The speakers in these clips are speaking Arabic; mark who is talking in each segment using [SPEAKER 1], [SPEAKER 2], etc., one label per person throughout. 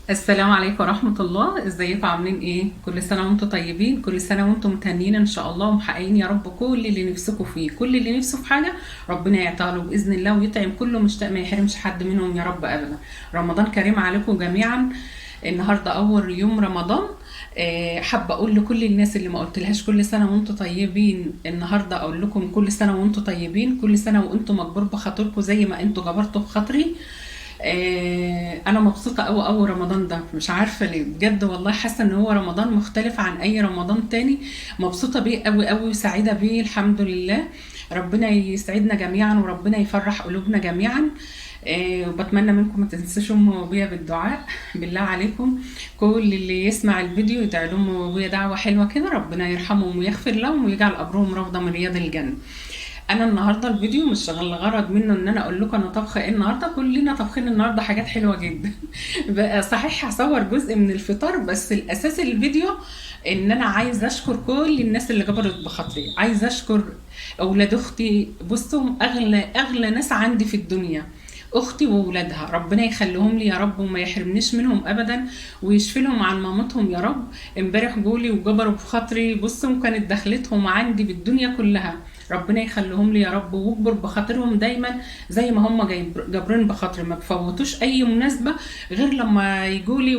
[SPEAKER 1] السلام عليكم ورحمة الله. ازيكم عاملين ايه؟ كل سنة وانتم طيبين، كل سنة وانتم متهنين ان شاء الله ومحققين يا رب كل اللي نفسكم فيه. كل اللي نفسه في حاجة ربنا يعطاه له بإذن الله، ويطعم كله مشتاق، ما يحرمش حد منهم يا رب أبدا. رمضان كريم عليكم جميعا. النهاردة أول يوم رمضان. حابة أقول لكل الناس اللي ما قلتلهاش كل سنة وانتم طيبين، النهاردة أقول لكم كل سنة وانتم طيبين، كل سنة وانتم مجبور بخاطركم زي ما انتم جبرتوا بخاطري. انا مبسوطه قوي رمضان ده، مش عارفه ليه بجد والله، حاسه ان هو رمضان مختلف عن اي رمضان تاني. مبسوطه بيه قوي وسعيده بيه الحمد لله. ربنا يسعدنا جميعا وربنا يفرح قلوبنا جميعا. وبتمنى منكم ما تنسوش امي وابويا بالدعاء بالله عليكم. كل اللي يسمع الفيديو يدعي لهم وابويا دعوه حلوه كده، ربنا يرحمهم ويغفر لهم ويجعل قبرهم روضه من رياض الجنه. انا النهارده الفيديو مش الغرض منه ان انا اقول لكم انا طبخه ايه النهارده، كلنا طابخين النهارده حاجات حلوه جدا. بقى صحيح هصور جزء من الفطار، بس الاساس الفيديو ان انا عايزه اشكر كل الناس اللي جبرت بخاطري، عايزه اشكر اولاد اختي. بصوا، اغلى ناس عندي في الدنيا اختي واولادها، ربنا يخليهم لي يا رب وما يحرمنيش منهم ابدا، ويشفي لهم عن مامتهم يا رب. امبارح جولي وجبروا بخاطري، بصوا كانت دخلتهم عندي بالدنيا كلها. ربنا يخليهم لي يا رب ويجبر بخاطرهم دايما زي ما هم جابرين بخاطري، ما بفوتوش اي مناسبه غير لما يجولي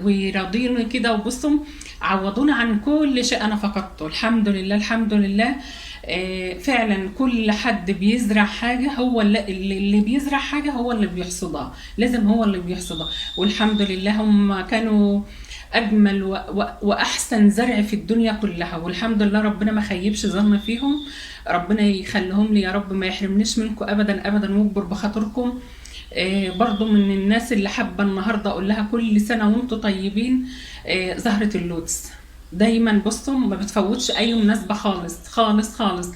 [SPEAKER 1] ويراضيني كده. وبصوا عوضونا عن كل شيء انا فقدته، الحمد لله الحمد لله. فعلا كل حد بيزرع حاجة، هو اللي بيزرع حاجة هو اللي بيحصدها، لازم هو اللي بيحصدها. والحمد لله هم كانوا أجمل وأحسن زرع في الدنيا كلها، والحمد لله ربنا ما خيبش ظن فيهم. ربنا يخليهم لي يا رب، ما يحرمنيش منكم أبدا أبدا ويكبر بخاطركم. برضو من الناس اللي حابة النهاردة أقول لها كل سنة وانتم طيبين. زهرة اللوتس دايما بصوا ما بتفوتش اي مناسبة خالص خالص خالص.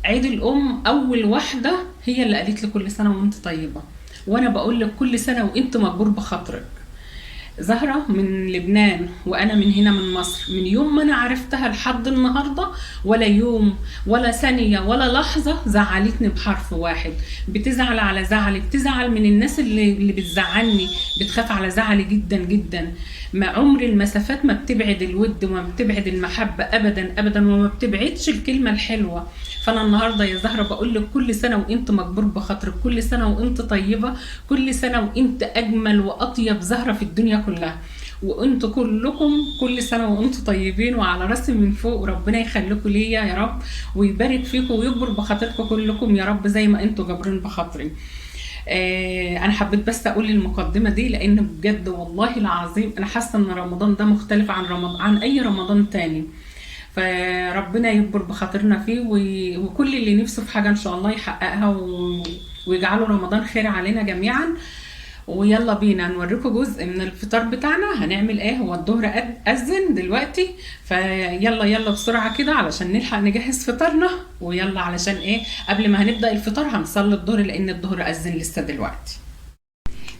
[SPEAKER 1] عيد الام اول واحدة هي اللي قالت لي كل سنة وانت طيبة، وانا بقول لك كل سنة وانت مجبور بخاطرك. زهرة من لبنان وأنا من هنا من مصر، من يوم ما أنا عرفتها لحد النهاردة ولا يوم ولا ثانية ولا لحظة زعلتني بحرف واحد. بتزعل على زعلي، بتزعل من الناس اللي بتزعلني، بتخاف على زعلي جدا جدا. ما عمر المسافات ما بتبعد الود وما بتبعد المحبة أبدا أبدا، وما بتبعدش الكلمة الحلوة. فأنا النهاردة يا زهرة بقول لك كل سنة وأنت مجبور بخاطرك، كل سنة وأنت طيبة، كل سنة وأنت أجمل وأطيب زهرة في الدنيا كلها. وانتوا كلكم كل سنة وانتوا طيبين وعلى راسي من فوق، وربنا يخليكم ليا يا رب ويبارك فيكم ويجبر بخاطركم كلكم يا رب زي ما انتوا جابرين بخاطري. انا حبيت بس اقول المقدمه دي لان بجد والله العظيم انا حاسه ان رمضان ده مختلف عن رمضان، عن اي رمضان تاني. فربنا يكبر بخاطرنا فيه وكل اللي نفسه في حاجه ان شاء الله يحققها ويجعله رمضان خير علينا جميعا. ويلا بينا نوريكم جزء من الفطار بتاعنا هنعمل ايه. هو الظهر أذن دلوقتي، فيلا يلا بسرعة كده علشان نلحق نجهز فطارنا. ويلا علشان ايه، قبل ما هنبدأ الفطار هنصلي الظهر لان الظهر أذن لسه دلوقتي.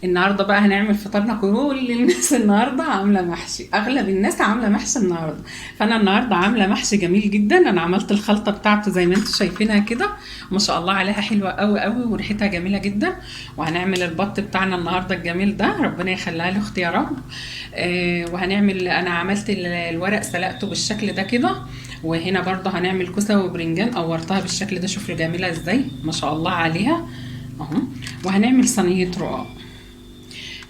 [SPEAKER 1] النهارده بقى هنعمل فطارنا، كل الناس النهارده عامله محشي، اغلب الناس عامله محشي النهارده. فانا النهارده عامله محشي جميل جدا، انا عملت الخلطه بتاعته زي ما انتم شايفينها كده، ما شاء الله عليها حلوه قوي وريحتها جميله جدا. وهنعمل البط بتاعنا النهارده الجميل ده، ربنا يخليها لاختي يا رب. وهنعمل، انا عملت الورق سلقته بالشكل ده كده. وهنا برضه هنعمل كوسه وبرنجان قورتها بالشكل ده، شوفوا جميله ازاي ما شاء الله عليها اهو. وهنعمل صينيه رقاق،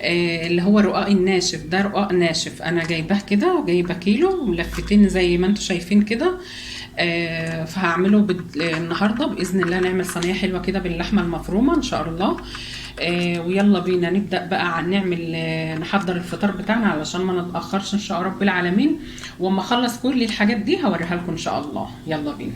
[SPEAKER 1] اللي هو رقاق الناشف ده، رقاق ناشف انا جايباه كده، جايبه كيلو ملفتين زي ما انتم شايفين كده. فهعمله النهارده باذن الله نعمل صينيه حلوه كده باللحمه المفرومه ان شاء الله. ويلا بينا نبدا بقى نعمل نحضر الفطار بتاعنا علشان ما نتاخرش ان شاء رب العالمين. واما اخلص كل الحاجات دي هوريها لكم ان شاء الله. يلا بينا.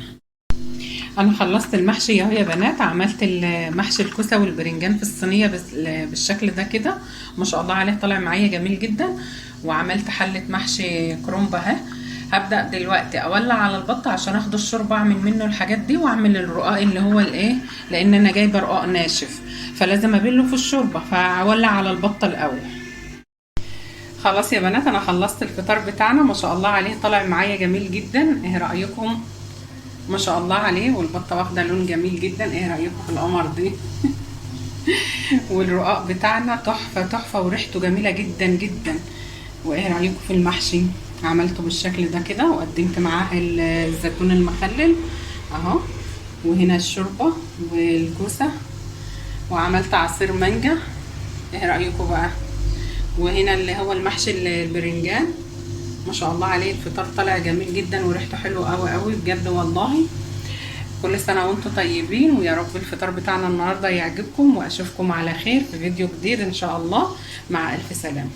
[SPEAKER 1] انا خلصت المحشي اهو يا بنات، عملت المحشي الكوسه والبرنجان في الصينيه بس بالشكل ده كده، ما شاء الله عليه طالع معايا جميل جدا. وعملت حله محشي كرنب اهي. هبدا دلوقتي اولع على البط عشان اخد الشوربه، اعمل منه الحاجات دي واعمل الرقاق اللي هو الايه، لان انا جايبه رقاق ناشف فلازم ابله في الشوربه، فاولع على البط الاول. خلاص يا بنات انا خلصت الفطار بتاعنا، ما شاء الله عليه طالع معايا جميل جدا. ايه رايكم؟ ما شاء الله عليه، والبطه واخده لون جميل جدا. ايه رايكم في القمر دي؟ والرقاق بتاعنا تحفة تحفة وريحته جميلة جدا جدا. وايه رأيكم في المحشي؟ عملته بالشكل ده كده، وقدمت معاه الزيتون المخلل اهو، وهنا الشوربة والكوسة، وعملت عصير مانجا. ايه رأيكم بقى؟ وهنا اللي هو المحشي البرنجان، ما شاء الله عليه. الفطار طالع جميل جدا وريحته حلوه قوي قوي بجد والله. كل سنه وانتم طيبين، ويا رب الفطار بتاعنا النهارده يعجبكم، واشوفكم على خير في فيديو جديد ان شاء الله. مع الف سلامه.